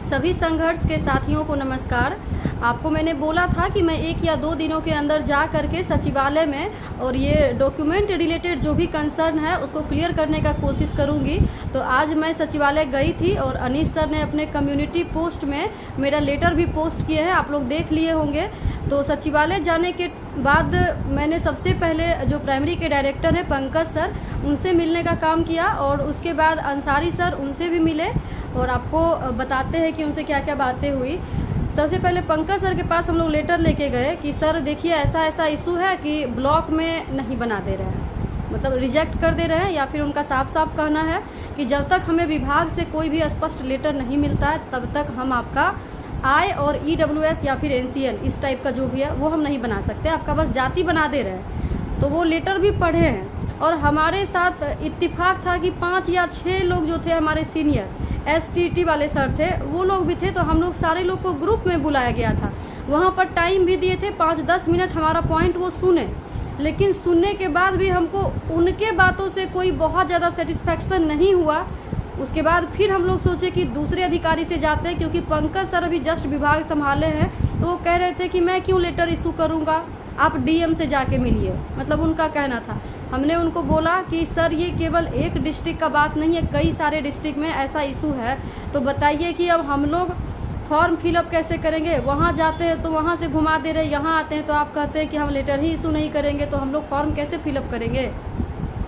सभी संघर्ष के साथियों को नमस्कार। आपको मैंने बोला था कि मैं 1 या 2 दिनों के अंदर जा करके सचिवालय में और ये डॉक्यूमेंट रिलेटेड जो भी कंसर्न है उसको क्लियर करने का कोशिश करूंगी। तो आज मैं सचिवालय गई थी और अनीश सर ने अपने कम्युनिटी पोस्ट में मेरा लेटर भी पोस्ट किए हैं, आप लोग देख लिए होंगे। तो सचिवालय जाने के बाद मैंने सबसे पहले जो प्राइमरी के डायरेक्टर हैं पंकज सर, उनसे मिलने का काम किया और उसके बाद अंसारी सर, उनसे भी मिले और आपको बताते हैं कि उनसे क्या क्या बातें हुई। सबसे पहले पंकज सर के पास हम लोग लेटर लेके गए कि सर देखिए ऐसा ऐसा इशू है कि ब्लॉक में नहीं बना दे रहे हैं, मतलब रिजेक्ट कर दे रहे हैं, या फिर उनका साफ साफ कहना है कि जब तक हमें विभाग से कोई भी स्पष्ट लेटर नहीं मिलता है तब तक हम आपका आई और EWS या फिर NCL इस टाइप का जो भी है वो हम नहीं बना सकते, आपका बस जाति बना दे रहे हैं। तो वो लेटर भी पढ़े हैं और हमारे साथ इत्तेफाक था कि 5 या 6 लोग जो थे हमारे सीनियर STT वाले सर थे, वो लोग भी थे। तो हम लोग सारे लोग को ग्रुप में बुलाया गया था, वहाँ पर टाइम भी दिए थे 5-10 मिनट हमारा पॉइंट वो सुने। लेकिन सुनने के बाद भी हमको उनके बातों से कोई बहुत ज़्यादा सेटिस्फैक्शन नहीं हुआ। उसके बाद फिर हम लोग सोचे कि दूसरे अधिकारी से जाते हैं, क्योंकि पंकज सर अभी जस्ट विभाग संभाले हैं। तो वो कह रहे थे कि मैं क्यों लेटर इशू करूँगा, आप DM से जाके मिलिए, मतलब उनका कहना था। हमने उनको बोला कि सर ये केवल एक डिस्ट्रिक्ट का बात नहीं है, कई सारे डिस्ट्रिक्ट में ऐसा इशू है। तो बताइए कि अब हम लोग फॉर्म फिलअप कैसे करेंगे, वहाँ जाते हैं तो वहाँ से घुमा दे रहे, यहाँ आते हैं तो आप कहते हैं कि हम लेटर ही इशू नहीं करेंगे, तो हम लोग फॉर्म कैसे फिलअप करेंगे।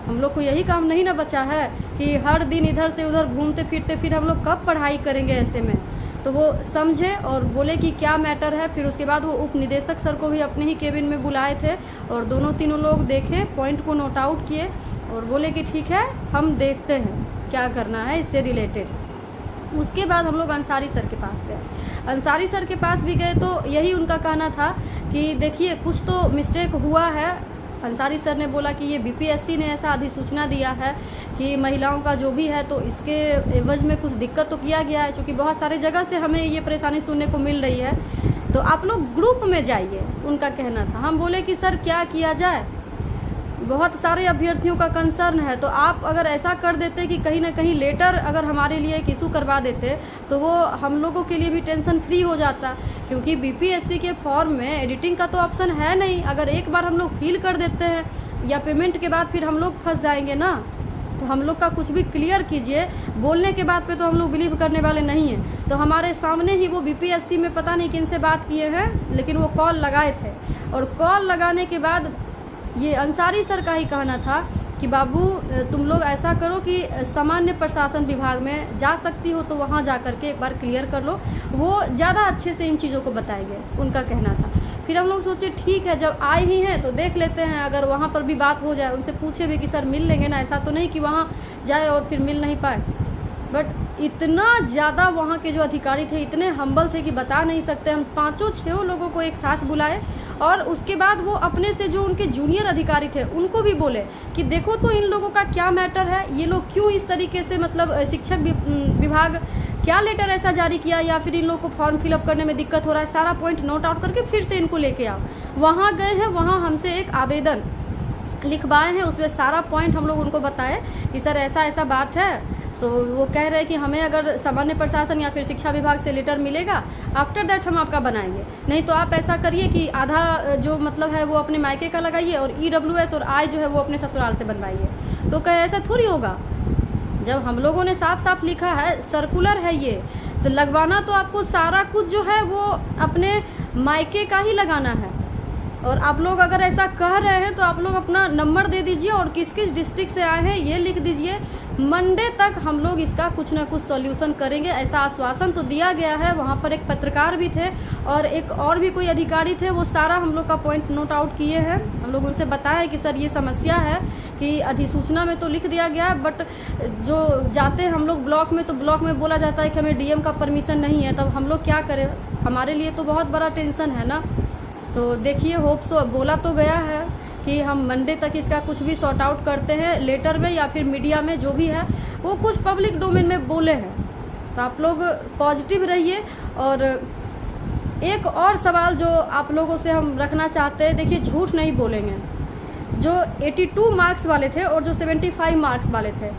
हम लोग को यही काम नहीं ना बचा है कि हर दिन इधर से उधर घूमते फिरते फिर हम लोग कब पढ़ाई करेंगे ऐसे में। तो वो समझे और बोले कि क्या मैटर है। फिर उसके बाद वो उप निदेशक सर को भी अपने ही केबिन में बुलाए थे और दोनों तीनों लोग देखे, पॉइंट को नोट आउट किए और बोले कि ठीक है हम देखते हैं क्या करना है इससे रिलेटेड। उसके बाद हम लोग अंसारी सर के पास गए। अंसारी सर के पास भी गए तो यही उनका कहना था कि देखिए कुछ तो मिस्टेक हुआ है। अंसारी सर ने बोला कि ये BPSC ने ऐसा अधिसूचना दिया है कि महिलाओं का जो भी है तो इसके एवज में कुछ दिक्कत तो किया गया है, क्योंकि बहुत सारे जगह से हमें ये परेशानी सुनने को मिल रही है। तो आप लोग ग्रुप में जाइए, उनका कहना था। हम बोले कि सर क्या किया जाए, बहुत सारे अभ्यर्थियों का कंसर्न है। तो आप अगर ऐसा कर देते कि कहीं ना कहीं लेटर अगर हमारे लिए एक इशू करवा देते तो वो हम लोगों के लिए भी टेंशन फ्री हो जाता, क्योंकि BPSC के फॉर्म में एडिटिंग का तो ऑप्शन है नहीं। अगर एक बार हम लोग फिल कर देते हैं या पेमेंट के बाद फिर हम लोग फंस जाएंगे ना। तो हम लोग का कुछ भी क्लियर कीजिए, बोलने के बाद पे तो हम लोग बिलीव करने वाले नहीं हैं। तो हमारे सामने ही वो BPSC में पता नहीं किन से बात किए हैं, लेकिन वो कॉल लगाए थे और कॉल लगाने के बाद ये अंसारी सर का ही कहना था कि बाबू तुम लोग ऐसा करो कि सामान्य प्रशासन विभाग में जा सकती हो तो वहाँ जा कर के एक बार क्लियर कर लो, वो ज़्यादा अच्छे से इन चीज़ों को बताएंगे, उनका कहना था। फिर हम लोग सोचे ठीक है जब आए ही हैं तो देख लेते हैं, अगर वहाँ पर भी बात हो जाए, उनसे पूछे भी कि सर मिल लेंगे ना, ऐसा तो नहीं कि वहाँ जाए और फिर मिल नहीं पाए। बट इतना ज़्यादा वहाँ के जो अधिकारी थे इतने हम्बल थे कि बता नहीं सकते। हम 5-6 लोगों को एक साथ बुलाए और उसके बाद वो अपने से जो उनके जूनियर अधिकारी थे उनको भी बोले कि देखो तो इन लोगों का क्या मैटर है, ये लोग क्यों इस तरीके से, मतलब शिक्षक विभाग क्या लेटर ऐसा जारी किया या फिर इन लोगों को फॉर्म फिलअप करने में दिक्कत हो रहा है, सारा पॉइंट नोट आउट करके फिर से इनको लेके आओ। वहाँ गए हैं, वहाँ हमसे एक आवेदन लिखवाए हैं, उसमें सारा पॉइंट हम लोग उनको बताए कि सर ऐसा ऐसा बात है। तो वो कह रहे हैं कि हमें अगर सामान्य प्रशासन या फिर शिक्षा विभाग से लेटर मिलेगा आफ्टर दैट हम आपका बनाएंगे, नहीं तो आप ऐसा करिए कि आधा जो मतलब है वो अपने मायके का लगाइए और EWS और आई जो है वो अपने ससुराल से बनवाइए। तो कहे ऐसा थोड़ी होगा, जब हम लोगों ने साफ साफ लिखा है, सर्कुलर है ये, तो लगवाना तो आपको सारा कुछ जो है वो अपने मायके का ही लगाना है। और आप लोग अगर ऐसा कह रहे हैं तो आप लोग अपना नंबर दे दीजिए और किस किस डिस्ट्रिक्ट से आए हैं ये लिख दीजिए। मंडे तक हम लोग इसका कुछ ना कुछ सॉल्यूशन करेंगे, ऐसा आश्वासन तो दिया गया है। वहाँ पर एक पत्रकार भी थे और एक और भी कोई अधिकारी थे, वो सारा हम लोग का पॉइंट नोट आउट किए हैं। हम लोग उनसे बताया कि सर ये समस्या है कि अधिसूचना में तो लिख दिया गया है, बट जो जाते हैं हम लोग ब्लॉक में तो ब्लॉक में बोला जाता है कि हमें DM का परमिशन नहीं है, तब हम लोग क्या करें, हमारे लिए तो बहुत बड़ा टेंशन है ना। तो देखिए होप सो बोला तो गया है कि हम मंडे तक इसका कुछ भी सॉर्ट आउट करते हैं, लेटर में या फिर मीडिया में जो भी है वो कुछ पब्लिक डोमेन में बोले हैं। तो आप लोग पॉजिटिव रहिए। और एक और सवाल जो आप लोगों से हम रखना चाहते हैं, देखिए झूठ नहीं बोलेंगे। जो 82 मार्क्स वाले थे और जो 75 मार्क्स वाले थे,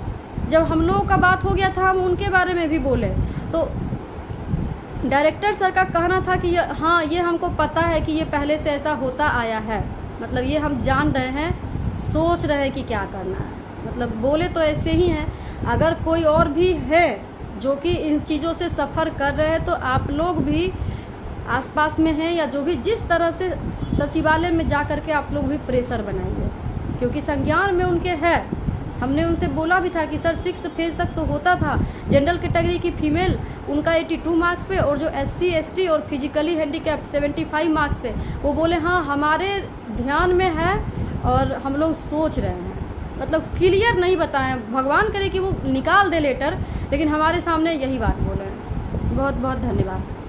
जब हम लोगों का बात हो गया था हम उनके बारे में भी बोले। तो डायरेक्टर सर का कहना था कि हाँ, ये हमको पता है कि ये पहले से ऐसा होता आया है, मतलब ये हम जान रहे हैं, सोच रहे हैं कि क्या करना है। मतलब बोले तो ऐसे ही हैं। अगर कोई और भी है जो कि इन चीज़ों से सफ़र कर रहे हैं, तो आप लोग भी आसपास में हैं या जो भी, जिस तरह से सचिवालय में जा कर के आप लोग भी प्रेशर बनाइए, क्योंकि संज्ञान में उनके है। हमने उनसे बोला भी था कि सर 6th फेज़ तक तो होता था, जनरल कैटेगरी की फीमेल उनका 82 मार्क्स पे, और जो SC ST और फिजिकली हैंडीकैप्ड 75 मार्क्स पे। वो बोले हाँ हमारे ध्यान में है और हम लोग सोच रहे हैं। मतलब क्लियर नहीं बताएं, भगवान करे कि वो निकाल दे लेटर, लेकिन हमारे सामने यही बात बोले हैं। बहुत बहुत धन्यवाद।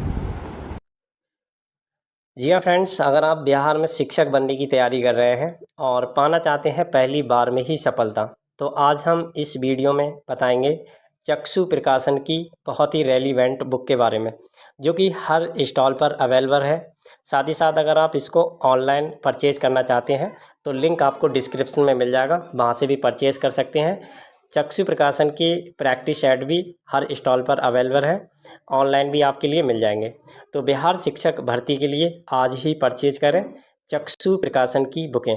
जी हाँ फ्रेंड्स, अगर आप बिहार में शिक्षक बनने की तैयारी कर रहे हैं और पाना चाहते हैं पहली बार में ही सफलता, तो आज हम इस वीडियो में बताएंगे चक्षु प्रकाशन की बहुत ही रेलिवेंट बुक के बारे में, जो कि हर स्टॉल पर अवेलेबल है। साथ ही साथ अगर आप इसको ऑनलाइन परचेज़ करना चाहते हैं तो लिंक आपको डिस्क्रिप्शन में मिल जाएगा, वहाँ से भी परचेज़ कर सकते हैं। चक्षु प्रकाशन की प्रैक्टिस सेट भी हर स्टॉल पर अवेलेबल है, ऑनलाइन भी आपके लिए मिल जाएंगे। तो बिहार शिक्षक भर्ती के लिए आज ही परचेज करें चक्षु प्रकाशन की बुकें।